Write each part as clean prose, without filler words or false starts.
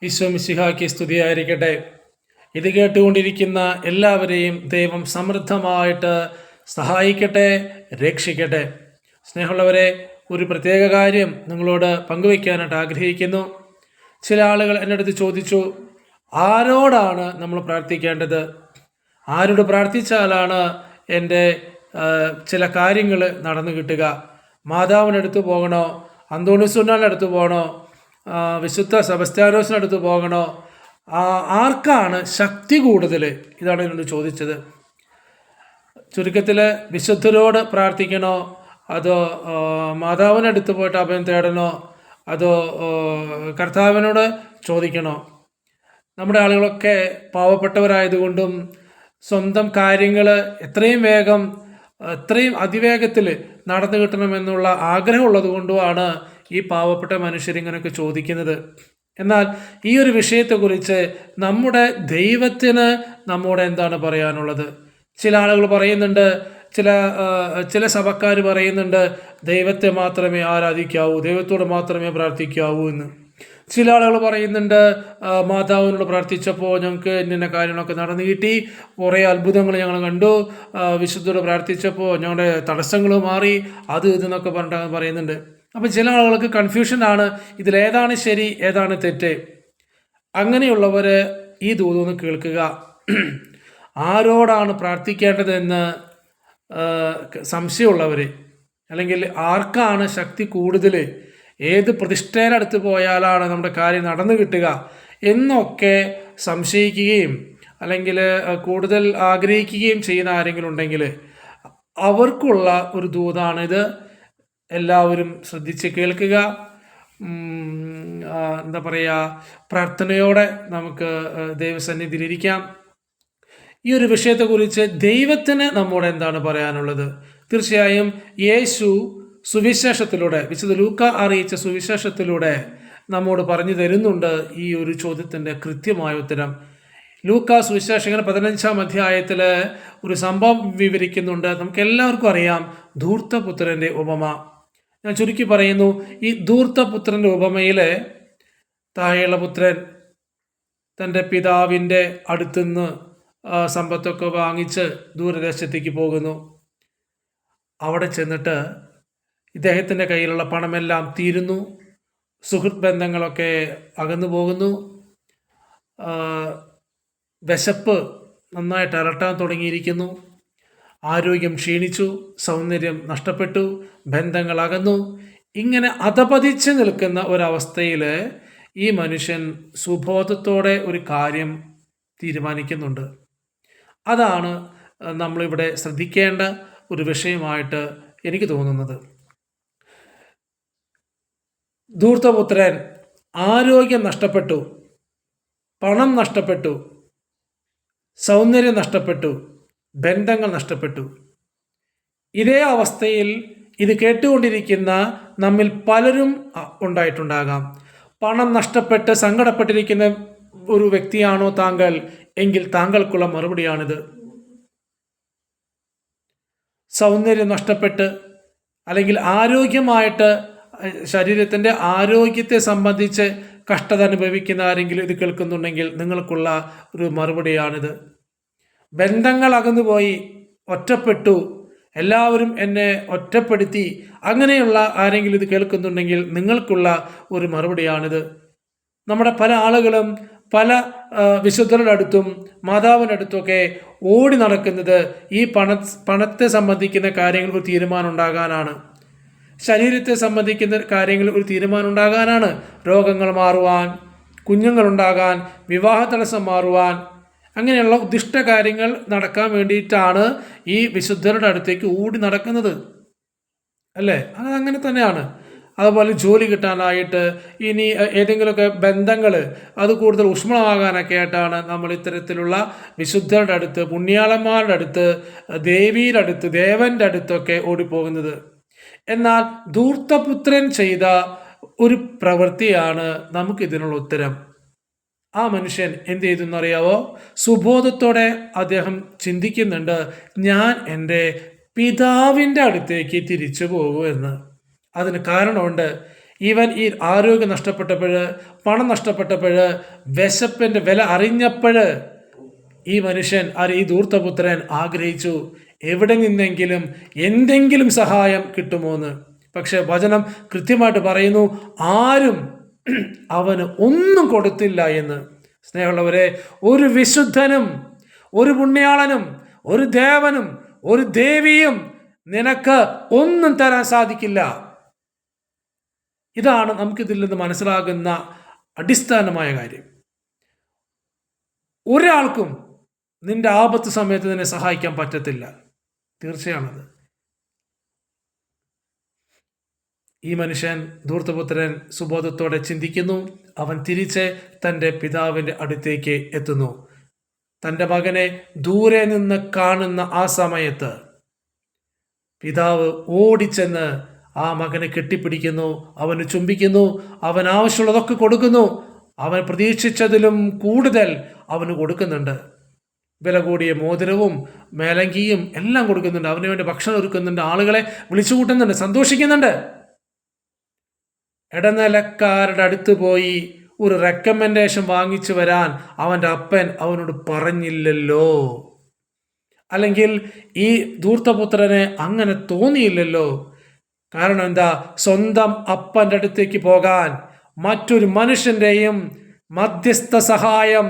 ഈശോ മിശിഹായ്ക്ക് സ്തുതിയായിരിക്കട്ടെ. ഇത് കേട്ടുകൊണ്ടിരിക്കുന്ന എല്ലാവരെയും ദൈവം സമൃദ്ധമായിട്ട് സഹായിക്കട്ടെ, രക്ഷിക്കട്ടെ. സ്നേഹമുള്ളവരെ, ഒരു പ്രത്യേക കാര്യം നിങ്ങളോട് പങ്കുവയ്ക്കാനായിട്ട് ആഗ്രഹിക്കുന്നു. ചില ആളുകൾ എൻ്റെ അടുത്ത് ചോദിച്ചു, ആരോടാണ് നമ്മൾ പ്രാർത്ഥിക്കേണ്ടത്? ആരോട് പ്രാർത്ഥിച്ചാലാണ് എൻ്റെ ചില കാര്യങ്ങൾ നടന്നു കിട്ടുക? മാതാവിനടുത്ത് പോകണോ? അന്തോണിസുന്നാളിൻ്റെ അടുത്ത് പോകണോ? വിശുദ്ധ സെബസ്ത്യാനോസിനടുത്ത് പോകണോ? ആർക്കാണ് ശക്തി കൂടുതൽ? ഇതാണ് എന്നോട് ചോദിച്ചത്. ചുരുക്കത്തിൽ, വിശുദ്ധരോട് പ്രാർത്ഥിക്കണോ, അതോ മാതാവിനടുത്ത് പോയിട്ട് അഭയം തേടണോ, അതോ കർത്താവിനോട് ചോദിക്കണോ? നമ്മുടെ ആളുകളൊക്കെ പാവപ്പെട്ടവരായതുകൊണ്ടും സ്വന്തം കാര്യങ്ങൾ എത്രയും അതിവേഗത്തിൽ നടന്നു കിട്ടണമെന്നുള്ള ആഗ്രഹമുള്ളത് കൊണ്ടുമാണ് ഈ പാവപ്പെട്ട മനുഷ്യരിങ്ങനെയൊക്കെ ചോദിക്കുന്നത്. എന്നാൽ ഈ ഒരു വിഷയത്തെക്കുറിച്ച് നമ്മുടെ ദൈവത്തിന് നമ്മോട് എന്താണ് പറയാനുള്ളത്? ചില ആളുകൾ പറയുന്നുണ്ട്, ചില സഭക്കാർ പറയുന്നുണ്ട്, ദൈവത്തെ മാത്രമേ ആരാധിക്കാവൂ, ദൈവത്തോട് മാത്രമേ പ്രാർത്ഥിക്കാവൂ എന്ന്. ചില ആളുകൾ പറയുന്നുണ്ട്, മാതാവിനോട് പ്രാർത്ഥിച്ചപ്പോൾ ഞങ്ങൾക്ക് ഇന്ന കാര്യങ്ങളൊക്കെ നടന്നു കിട്ടി, കുറേ അത്ഭുതങ്ങൾ ഞങ്ങൾ കണ്ടു, വിശുദ്ധരോട് പ്രാർത്ഥിച്ചപ്പോൾ ഞങ്ങളുടെ തടസ്സങ്ങൾ മാറി, അത് ഇതെന്നൊക്കെ പറഞ്ഞിട്ട് പറയുന്നുണ്ട്. അപ്പം ചില ആളുകൾക്ക് കൺഫ്യൂഷനാണ്, ഇതിലേതാണ് ശരി, ഏതാണ് തെറ്റ്. അങ്ങനെയുള്ളവർ ഈ ദൂതൊന്ന് കേൾക്കുക. ആരോടാണ് പ്രാർത്ഥിക്കേണ്ടതെന്ന് സംശയമുള്ളവർ, അല്ലെങ്കിൽ ആർക്കാണ് ശക്തി കൂടുതൽ, ഏത് പ്രതിഷ്ഠയുടെ അടുത്ത് പോയാലാണ് നമ്മുടെ കാര്യം നടന്നു കിട്ടുക എന്നൊക്കെ സംശയിക്കുകയും അല്ലെങ്കിൽ കൂടുതൽ ആഗ്രഹിക്കുകയും ചെയ്യുന്ന ആരെങ്കിലും ഉണ്ടെങ്കിൽ അവർക്കുള്ള ഒരു ദൂതാണിത്. എല്ലാവരും ശ്രദ്ധിച്ച് കേൾക്കുക. എന്താ പറയുക, പ്രാർത്ഥനയോടെ നമുക്ക് ദൈവസന്നിധിയിലിരിക്കാം. ഈ ഒരു വിഷയത്തെക്കുറിച്ച് ദൈവത്തിന് നമ്മോട് എന്താണ് പറയാനുള്ളത്? തീർച്ചയായും യേശു സുവിശേഷത്തിലൂടെ, വിശുദ്ധ ലൂക്ക അറിയിച്ച സുവിശേഷത്തിലൂടെ നമ്മോട് പറഞ്ഞു തരുന്നുണ്ട് ഈ ഒരു ചോദ്യത്തിൻ്റെ കൃത്യമായ ഉത്തരം. ലൂക്ക സുവിശേഷകൻ 15-ാം അധ്യായത്തിൽ ഒരു സംഭവം വിവരിക്കുന്നുണ്ട്. നമുക്ക് എല്ലാവർക്കും അറിയാം, ധൂർത്തപുത്രൻ്റെ ഉപമ. ഞാൻ ചുരുക്കി പറയുന്നു, ഈ ധൂർത്തപുത്രൻ്റെ ഉപമയിൽ താഴെയുള്ള പുത്രൻ തൻ്റെ പിതാവിൻ്റെ അടുത്തുനിന്ന് സമ്പത്തൊക്കെ വാങ്ങിച്ച് ദൂരദേശത്തേക്ക് പോകുന്നു. അവിടെ ചെന്നിട്ട് ഇദ്ദേഹത്തിൻ്റെ കയ്യിലുള്ള പണമെല്ലാം തീരുന്നു, സുഹൃത്ത് ബന്ധങ്ങളൊക്കെ അകന്നു പോകുന്നു, വിശപ്പ് നന്നായിട്ട് അലട്ടാൻ തുടങ്ങിയിരിക്കുന്നു, ആരോഗ്യം ക്ഷീണിച്ചു, സൗന്ദര്യം നഷ്ടപ്പെട്ടു, ബന്ധങ്ങൾ അകന്നു. ഇങ്ങനെ അധപതിച്ച് നിൽക്കുന്ന ഒരവസ്ഥയിൽ ഈ മനുഷ്യൻ സുബോധത്തോടെ ഒരു കാര്യം തീരുമാനിക്കുന്നുണ്ട്. അതാണ് നമ്മളിവിടെ ശ്രദ്ധിക്കേണ്ട ഒരു വിഷയമായിട്ട് എനിക്ക് തോന്നുന്നത്. ധൂർത്തപുത്രൻ ആരോഗ്യം നഷ്ടപ്പെട്ടു, പണം നഷ്ടപ്പെട്ടു, സൗന്ദര്യം നഷ്ടപ്പെട്ടു, ബന്ധങ്ങൾ നഷ്ടപ്പെട്ടു. ഇതേ അവസ്ഥയിൽ ഇത് കേട്ടുകൊണ്ടിരിക്കുന്ന നമ്മിൽ പലരും ഉണ്ടായിട്ടുണ്ടാകാം. പണം നഷ്ടപ്പെട്ട് സങ്കടപ്പെട്ടിരിക്കുന്ന ഒരു വ്യക്തിയാണോ താങ്കൾ? എങ്കിൽ താങ്കൾക്കുള്ള മറുപടിയാണിത്. സൗന്ദര്യം നഷ്ടപ്പെട്ട് അല്ലെങ്കിൽ ആരോഗ്യമായിട്ട് ശരീരത്തിൻ്റെ ആരോഗ്യത്തെ സംബന്ധിച്ച് കഷ്ടത അനുഭവിക്കുന്ന ആരെങ്കിലും ഇത് കേൾക്കുന്നുണ്ടെങ്കിൽ നിങ്ങൾക്കുള്ള ഒരു മറുപടിയാണിത്. ബന്ധങ്ങൾ അകന്നുപോയി, ഒറ്റപ്പെട്ടു, എല്ലാവരും എന്നെ ഒറ്റപ്പെടുത്തി, അങ്ങനെയുള്ള ആരെങ്കിലും ഇത് കേൾക്കുന്നുണ്ടെങ്കിൽ നിങ്ങൾക്കുള്ള ഒരു മറുപടിയാണിത്. നമ്മുടെ പല ആളുകളും പല വിശുദ്ധരുടെ അടുത്തും മാതാവിൻ്റെ അടുത്തൊക്കെ ഓടി നടക്കുന്നത് ഈ പണത്തെ സംബന്ധിക്കുന്ന കാര്യങ്ങൾ ഒരു തീരുമാനം ഉണ്ടാകാനാണ്, ശരീരത്തെ സംബന്ധിക്കുന്ന കാര്യങ്ങൾ ഒരു തീരുമാനം ഉണ്ടാകാനാണ്, രോഗങ്ങൾ മാറുവാൻ, കുഞ്ഞുങ്ങളുണ്ടാകാൻ, വിവാഹ തടസ്സം മാറുവാൻ, അങ്ങനെയുള്ള ഉദ്ദിഷ്ട കാര്യങ്ങൾ നടക്കാൻ വേണ്ടിയിട്ടാണ് ഈ വിശുദ്ധരുടെ അടുത്തേക്ക് ഓടി നടക്കുന്നത്, അല്ലേ? അതങ്ങനെ തന്നെയാണ്. അതുപോലെ ജോലി കിട്ടാനായിട്ട്, ഇനി ഏതെങ്കിലുമൊക്കെ ബന്ധങ്ങൾ അത് കൂടുതൽ ഊഷ്മളമാകാനൊക്കെ ആയിട്ടാണ് നമ്മൾ ഇത്തരത്തിലുള്ള വിശുദ്ധരുടെ അടുത്ത്, പുണ്യാളന്മാരുടെ അടുത്ത്, ദേവിയുടെ അടുത്ത്, ദേവൻ്റെ അടുത്തൊക്കെ ഓടിപ്പോകുന്നത്. എന്നാൽ ധൂർത്തപുത്രൻ ചെയ്ത ഒരു പ്രവൃത്തിയാണ് നമുക്കിതിനുള്ള ഉത്തരം. ആ മനുഷ്യൻ എന്ത് ചെയ്തു എന്നറിയാവോ? സുബോധത്തോടെ അദ്ദേഹം ചിന്തിക്കുന്നുണ്ട്, ഞാൻ എൻ്റെ പിതാവിൻ്റെ അടുത്തേക്ക് തിരിച്ചു പോകുമെന്ന്. അതിന് കാരണമുണ്ട്. ഇവൻ ഈ ആരോഗ്യം നഷ്ടപ്പെട്ടപ്പോൾ, പണം നഷ്ടപ്പെട്ടപ്പോൾ, വിശപ്പിൻ്റെ വില അറിഞ്ഞപ്പോൾ ഈ മനുഷ്യൻ ഈ ധൂർത്തപുത്രൻ ആഗ്രഹിച്ചു എവിടെ നിന്നെങ്കിലും എന്തെങ്കിലും സഹായം കിട്ടുമോയെന്ന്. പക്ഷെ വചനം കൃത്യമായിട്ട് പറയുന്നു, ആരും അവന് ഒന്നും കൊടുത്തില്ല എന്ന്. സ്നേഹമുള്ളവരെ, ഒരു വിശുദ്ധനും ഒരു പുണ്യാളനും ഒരു ദേവനും ഒരു ദേവിയും നിനക്ക് ഒന്നും തരാൻ സാധിക്കില്ല. ഇതാണ് നമുക്കിതിൽ നിന്ന് മനസ്സിലാകുന്ന അടിസ്ഥാനമായ കാര്യം. ഒരാൾക്കും നിന്റെ ആപത്ത് സമയത്ത് നിന്നെ സഹായിക്കാൻ പറ്റത്തില്ല. തീർച്ചയാണത്. ഈ മനുഷ്യൻ ധൂർത്തപുത്രൻ സുബോധത്തോടെ ചിന്തിക്കുന്നു. അവൻ തിരിച്ച് തൻ്റെ പിതാവിൻ്റെ അടുത്തേക്ക് എത്തുന്നു. തൻ്റെ മകനെ ദൂരെ നിന്ന് കാണുന്ന ആ സമയത്ത് പിതാവ് ഓടിച്ചെന്ന് ആ മകനെ കെട്ടിപ്പിടിക്കുന്നു, അവന് ചുംബിക്കുന്നു, അവൻ ആവശ്യമുള്ളതൊക്കെ കൊടുക്കുന്നു. അവൻ പ്രതീക്ഷിച്ചതിലും കൂടുതൽ അവന് കൊടുക്കുന്നുണ്ട്. വില കൂടിയ മോതിരവും മേലങ്കിയും എല്ലാം കൊടുക്കുന്നുണ്ട്. അവന് വേണ്ടി ഭക്ഷണം ഒരുക്കുന്നുണ്ട്, ആളുകളെ വിളിച്ചു കൂട്ടുന്നുണ്ട്, സന്തോഷിക്കുന്നുണ്ട്. ഇടനിലക്കാരുടെ അടുത്ത് പോയി ഒരു റെക്കമെൻഡേഷൻ വാങ്ങിച്ചു വരാൻ അവൻ്റെ അപ്പൻ അവനോട് പറഞ്ഞില്ലല്ലോ. അല്ലെങ്കിൽ ഈ ധൂർത്തപുത്രനെ അങ്ങനെ തോന്നിയില്ലല്ലോ. കാരണം എന്താ? സ്വന്തം അപ്പൻ്റെ അടുത്തേക്ക് പോകാൻ മറ്റൊരു മനുഷ്യൻ്റെയും മധ്യസ്ഥ സഹായം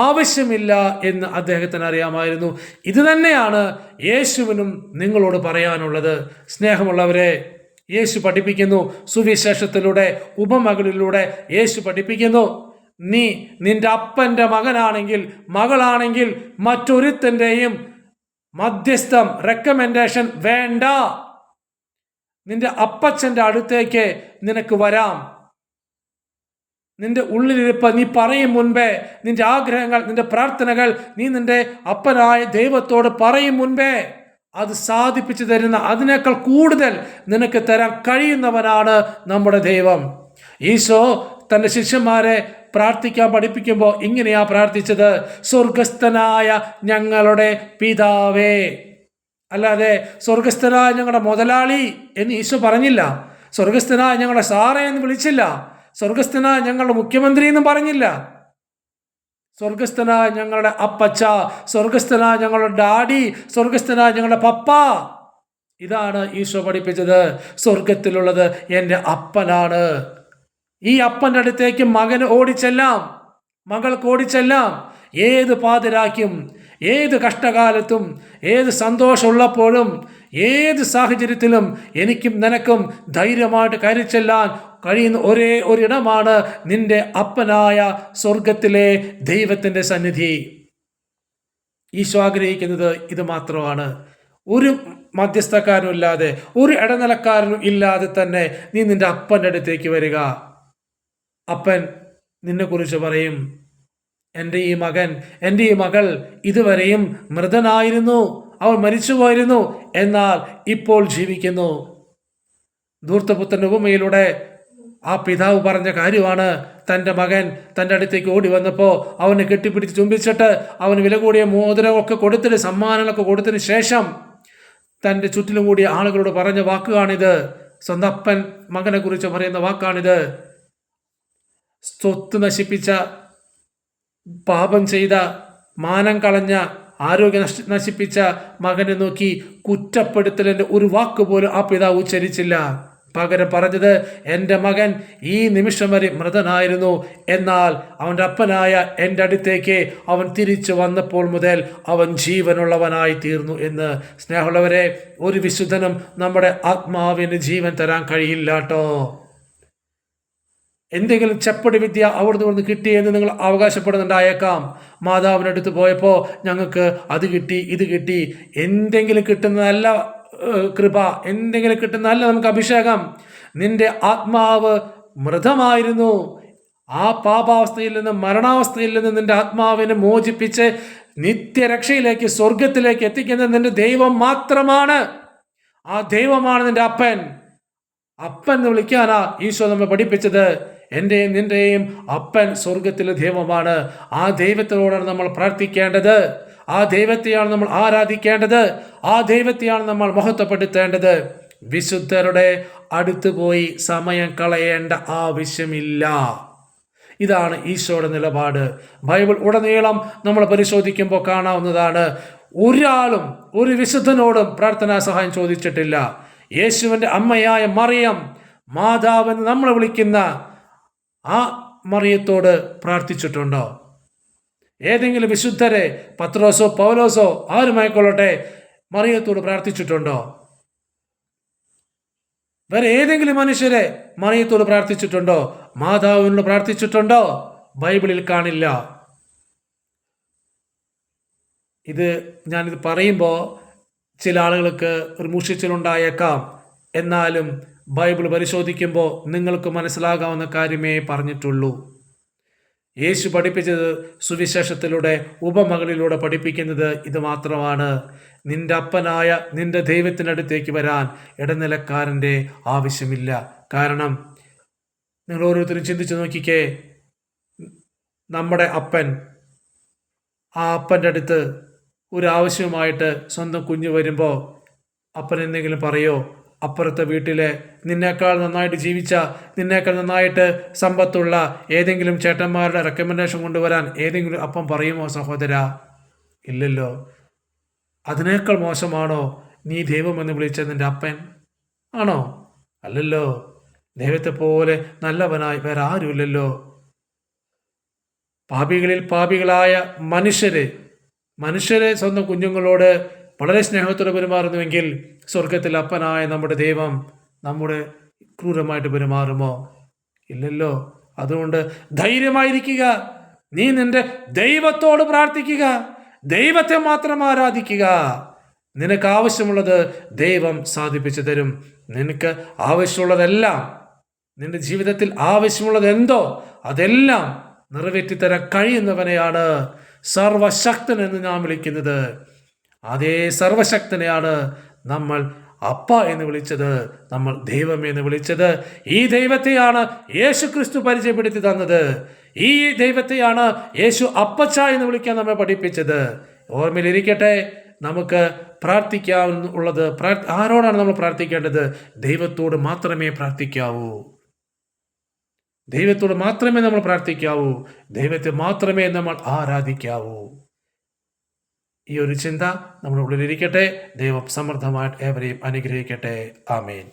ആവശ്യമില്ല എന്ന് അദ്ദേഹത്തിന് അറിയാമായിരുന്നു. ഇത് തന്നെയാണ് യേശുവിനും നിങ്ങളോട് പറയാനുള്ളത്. സ്നേഹമുള്ളവരെ, യേശു പഠിപ്പിക്കുന്നു, സുവിശേഷത്തിലൂടെ ഉപമകളിലൂടെ യേശു പഠിപ്പിക്കുന്നു, നീ നിന്റെ അപ്പൻ്റെ മകനാണെങ്കിൽ മകളാണെങ്കിൽ മറ്റൊരുത്തൻ്റെയും മധ്യസ്ഥം റെക്കമെൻഡേഷൻ വേണ്ട. നിന്റെ അപ്പച്ചൻ്റെ അടുത്തേക്ക് നിനക്ക് വരാം. നിന്റെ ഉള്ളിലിരിപ്പ് നീ പറയും മുൻപേ, നിന്റെ ആഗ്രഹങ്ങൾ, നിന്റെ പ്രാർത്ഥനകൾ നീ നിന്റെ അപ്പനായ ദൈവത്തോട് പറയും മുൻപേ അത് സാധിപ്പിച്ചു തരുന്ന, അതിനേക്കാൾ കൂടുതൽ നിനക്ക് തരാൻ കഴിയുന്നവനാണ് നമ്മുടെ ദൈവം. ഈശോ തൻ്റെ ശിഷ്യന്മാരെ പ്രാർത്ഥിക്കാൻ പഠിപ്പിക്കുമ്പോൾ ഇങ്ങനെയാ പ്രാർത്ഥിച്ചത്: സ്വർഗസ്ഥനായ ഞങ്ങളുടെ പിതാവേ. അല്ലാതെ സ്വർഗസ്ഥനായ ഞങ്ങളുടെ മുതലാളി എന്ന് ഈശോ പറഞ്ഞില്ല. സ്വർഗസ്ഥനായ ഞങ്ങളുടെ സാറേ എന്ന് വിളിച്ചില്ല. സ്വർഗസ്ഥനായ ഞങ്ങളുടെ മുഖ്യമന്ത്രി എന്നും പറഞ്ഞില്ല. സ്വർഗസ്ഥനായ ഞങ്ങളുടെ അപ്പച്ച, സ്വർഗസ്ഥനായ ഞങ്ങളുടെ ഡാഡി, സ്വർഗസ്ഥനായ ഞങ്ങളുടെ പപ്പ. ഇതാണ് ഈശോ പഠിപ്പിച്ചത്. സ്വർഗത്തിലുള്ളത് എൻ്റെ അപ്പനാണ്. ഈ അപ്പൻ്റെ അടുത്തേക്ക് മകന് ഓടിച്ചെല്ലാം, മകൾക്ക് ഓടിച്ചെല്ലാം. ഏത് പാതിരാക്കും, ഏത് കഷ്ടകാലത്തും, ഏത് സന്തോഷമുള്ളപ്പോഴും, ഏത് സാഹചര്യത്തിലും എനിക്കും നിനക്കും ധൈര്യമായിട്ട് കയറി ചെല്ലാൻ കഴിയുന്ന ഒരേ ഒരിടമാണ് നിന്റെ അപ്പനായ സ്വർഗത്തിലെ ദൈവത്തിൻ്റെ സന്നിധി. ഈശോ ആഗ്രഹിക്കുന്നത് ഇത് മാത്രമാണ്. ഒരു മധ്യസ്ഥക്കാരനും ഇല്ലാതെ, ഒരു ഇടനിലക്കാരനും ഇല്ലാതെ തന്നെ നീ നിന്റെ അപ്പൻ്റെ അടുത്തേക്ക് വരിക. അപ്പൻ നിന്നെക്കുറിച്ച് പറയും, എൻ്റെ ഈ മകൻ, എൻ്റെ ഈ മകൾ ഇതുവരെയും മൃതനായിരുന്നു, അവൻ മരിച്ചുപോയിരുന്നു, എന്നാൽ ഇപ്പോൾ ജീവിക്കുന്നു. ധൂർത്തപുത്രൻ്റെ ഉപമയിലൂടെ ആ പിതാവ് പറഞ്ഞ കാര്യമാണ്. തൻ്റെ മകൻ തൻ്റെ അടുത്തേക്ക് ഓടി വന്നപ്പോൾ അവനെ കെട്ടിപ്പിടിച്ച് ചുംബിച്ചിട്ട് അവന് വില കൂടിയ മോതിരമൊക്കെ കൊടുത്തിട്ട്, സമ്മാനങ്ങളൊക്കെ കൊടുത്തതിന് ശേഷം തൻ്റെ ചുറ്റിലും കൂടിയ ആളുകളോട് പറഞ്ഞ വാക്കാണിത്. സ്വന്തം അപ്പൻ മകനെ കുറിച്ച് പറയുന്ന വാക്കാണിത്: സ്വത്ത് നശിപ്പിച്ച, പാപം ചെയ്ത, മാനം കളഞ്ഞ, ആരോഗ്യം നശിപ്പിച്ച മകനെ നോക്കി കുറ്റപ്പെടുത്തലിൻ്റെ ഒരു വാക്ക് പോലും ആ പിതാവ് ഉച്ചരിച്ചില്ല. പകരം പറഞ്ഞത്, എൻ്റെ മകൻ ഈ നിമിഷം വരെ മൃതനായിരുന്നു, എന്നാൽ അവൻ്റെ അപ്പനായ എൻ്റെ അടുത്തേക്ക് അവൻ തിരിച്ചു വന്നപ്പോൾ മുതൽ അവൻ ജീവനുള്ളവനായി തീർന്നു എന്ന്. സ്നേഹമുള്ളവരെ, ഒരു വിശുദ്ധനും നമ്മുടെ ആത്മാവിന് ജീവൻ തരാൻ കഴിയില്ല കേട്ടോ. എന്തെങ്കിലും ചെപ്പടി വിദ്യ അവിടുന്ന് ഇവിടുന്ന് കിട്ടിയെന്ന് നിങ്ങൾ അവകാശപ്പെടുന്നുണ്ടായേക്കാം. മാതാവിനടുത്ത് പോയപ്പോൾ ഞങ്ങൾക്ക് അത് കിട്ടി, ഇത് കിട്ടി. എന്തെങ്കിലും കിട്ടുന്ന നല്ല കൃപ, എന്തെങ്കിലും കിട്ടുന്ന നല്ല നമുക്ക് അഭിഷേകം. നിന്റെ ആത്മാവ് മൃതമായിരുന്നു. ആ പാപാവസ്ഥയിൽ നിന്ന്, മരണാവസ്ഥയിൽ നിന്ന് നിന്റെ ആത്മാവിനെ മോചിപ്പിച്ച് നിത്യരക്ഷയിലേക്ക്, സ്വർഗത്തിലേക്ക് എത്തിക്കുന്നത് നിന്റെ ദൈവം മാത്രമാണ്. ആ ദൈവമാണ് നിന്റെ അപ്പൻ. അപ്പൻ എന്ന് വിളിക്കാനാ ഈശോ നമ്മെ പഠിപ്പിച്ചത്. എൻ്റെയും നിൻ്റെയും അപ്പൻ സ്വർഗത്തിലെ ദൈവമാണ്. ആ ദൈവത്തിനോടാണ് നമ്മൾ പ്രാർത്ഥിക്കേണ്ടത്. ആ ദൈവത്തെയാണ് നമ്മൾ ആരാധിക്കേണ്ടത്. ആ ദൈവത്തെയാണ് നമ്മൾ മഹത്വപ്പെടുത്തേണ്ടത്. വിശുദ്ധരുടെ അടുത്ത് പോയി സമയം കളയേണ്ട ആവശ്യമില്ല. ഇതാണ് ഈശോയുടെ നിലപാട്. ബൈബിൾ ഉടനീളം നമ്മൾ പരിശോധിക്കുമ്പോൾ കാണാവുന്നതാണ്, ഒരാളും ഒരു വിശുദ്ധനോടും പ്രാർത്ഥനാ സഹായം ചോദിച്ചിട്ടില്ല. യേശുവിൻ്റെ അമ്മയായ മറിയം, മാതാവെന്ന് നമ്മൾ വിളിക്കുന്ന ആ മറിയത്തോട് പ്രാർത്ഥിച്ചിട്ടുണ്ടോ? ഏതെങ്കിലും വിശുദ്ധരെ, പത്രോസോ പൗലോസോ ആരുമായിക്കൊള്ളട്ടെ, മറിയത്തോട് പ്രാർത്ഥിച്ചിട്ടുണ്ടോ? വേറെ ഏതെങ്കിലും മനുഷ്യരെ മറിയത്തോട് പ്രാർത്ഥിച്ചിട്ടുണ്ടോ? മാതാവിനോട് പ്രാർത്ഥിച്ചിട്ടുണ്ടോ? ബൈബിളിൽ കാണില്ല. ഞാനിത് പറയുമ്പോൾ ചില ആളുകൾക്ക് ഒരു മുഷിച്ചിലുണ്ടായേക്കാം. എന്നാലും ബൈബിൾ പരിശോധിക്കുമ്പോൾ നിങ്ങൾക്ക് മനസ്സിലാകാവുന്ന കാര്യമേ പറഞ്ഞിട്ടുള്ളൂ. യേശു പഠിപ്പിച്ചത് സുവിശേഷത്തിലൂടെ, ഉപമകളിലൂടെ പഠിപ്പിക്കുന്നത് ഇത് മാത്രമാണ്. നിന്റെ അപ്പനായ നിന്റെ ദൈവത്തിനടുത്തേക്ക് വരാൻ ഇടനിലക്കാരൻ്റെ ആവശ്യമില്ല. കാരണം നിങ്ങൾ ഓരോരുത്തരും ചിന്തിച്ച് നോക്കിക്കേ, നമ്മുടെ അപ്പൻ, ആ അപ്പൻ്റെ അടുത്ത് ഒരു ആവശ്യമായിട്ട് സ്വന്തം കുഞ്ഞ് വരുമ്പോൾ അപ്പൻ എന്തെങ്കിലും പറയോ? അപ്പുറത്തെ വീട്ടിലെ നിന്നേക്കാൾ നന്നായിട്ട് ജീവിച്ച, നിന്നേക്കാൾ നന്നായിട്ട് സമ്പത്തുള്ള ഏതെങ്കിലും ചേട്ടന്മാരുടെ റെക്കമെൻഡേഷൻ കൊണ്ടുവരാൻ ഏതെങ്കിലും അപ്പം പറയുമോ സഹോദര? ഇല്ലല്ലോ. അതിനേക്കാൾ മോശമാണോ നീ ദൈവമെന്ന് വിളിച്ച നിൻ്റെ അപ്പൻ? ആണോ? അല്ലല്ലോ. ദൈവത്തെ പോലെ നല്ലവനായി വേറെ ആരുമില്ലല്ലോ. പാപികളിൽ പാപികളായ മനുഷ്യരെ സ്വന്തം കുഞ്ഞുങ്ങളോട് വളരെ സ്നേഹത്തോടെ പെരുമാറുന്നുവെങ്കിൽ സ്വർഗത്തിൽ അപ്പനായ നമ്മുടെ ദൈവം നമ്മുടെ ക്രൂരമായിട്ട് പെരുമാറുമോ? ഇല്ലല്ലോ. അതുകൊണ്ട് ധൈര്യമായിരിക്കുക. നീ നിന്റെ ദൈവത്തോട് പ്രാർത്ഥിക്കുക, ദൈവത്തെ മാത്രം ആരാധിക്കുക. നിനക്ക് ആവശ്യമുള്ളത് ദൈവം സാധിപ്പിച്ചു തരും. നിനക്ക് ആവശ്യമുള്ളതെല്ലാം, നിന്റെ ജീവിതത്തിൽ ആവശ്യമുള്ളത് എന്തോ അതെല്ലാം നിറവേറ്റിത്തരാൻ കഴിയുന്നവനെയാണ് സർവശക്തൻ എന്ന് നാം വിളിക്കുന്നത്. അതേ സർവശക്തനെയാണ് നമ്മൾ അപ്പ എന്ന് വിളിച്ചത്, നമ്മൾ ദൈവം എന്ന് വിളിച്ചത്. ഈ ദൈവത്തെയാണ് യേശു ക്രിസ്തു പരിചയപ്പെടുത്തി തന്നത്. ഈ ദൈവത്തെയാണ് യേശു അപ്പച്ച എന്ന് വിളിക്കാൻ നമ്മെ പഠിപ്പിച്ചത്. ഓർമ്മയിലിരിക്കട്ടെ, നമുക്ക് പ്രാർത്ഥിക്കാവുള്ളത് ആരോടാണ് നമ്മൾ പ്രാർത്ഥിക്കേണ്ടത്? ദൈവത്തോട് മാത്രമേ പ്രാർത്ഥിക്കാവൂ. ദൈവത്തോട് മാത്രമേ നമ്മൾ പ്രാർത്ഥിക്കാവൂ. ദൈവത്തെ മാത്രമേ നമ്മൾ ആരാധിക്കാവൂ. ഈ ഒരു ചിന്ത നമ്മുടെ ഉള്ളിലിരിക്കട്ടെ. ദൈവം സമൃദ്ധമായിട്ട് ഏവരെയും അനുഗ്രഹിക്കട്ടെ. ആമേൻ.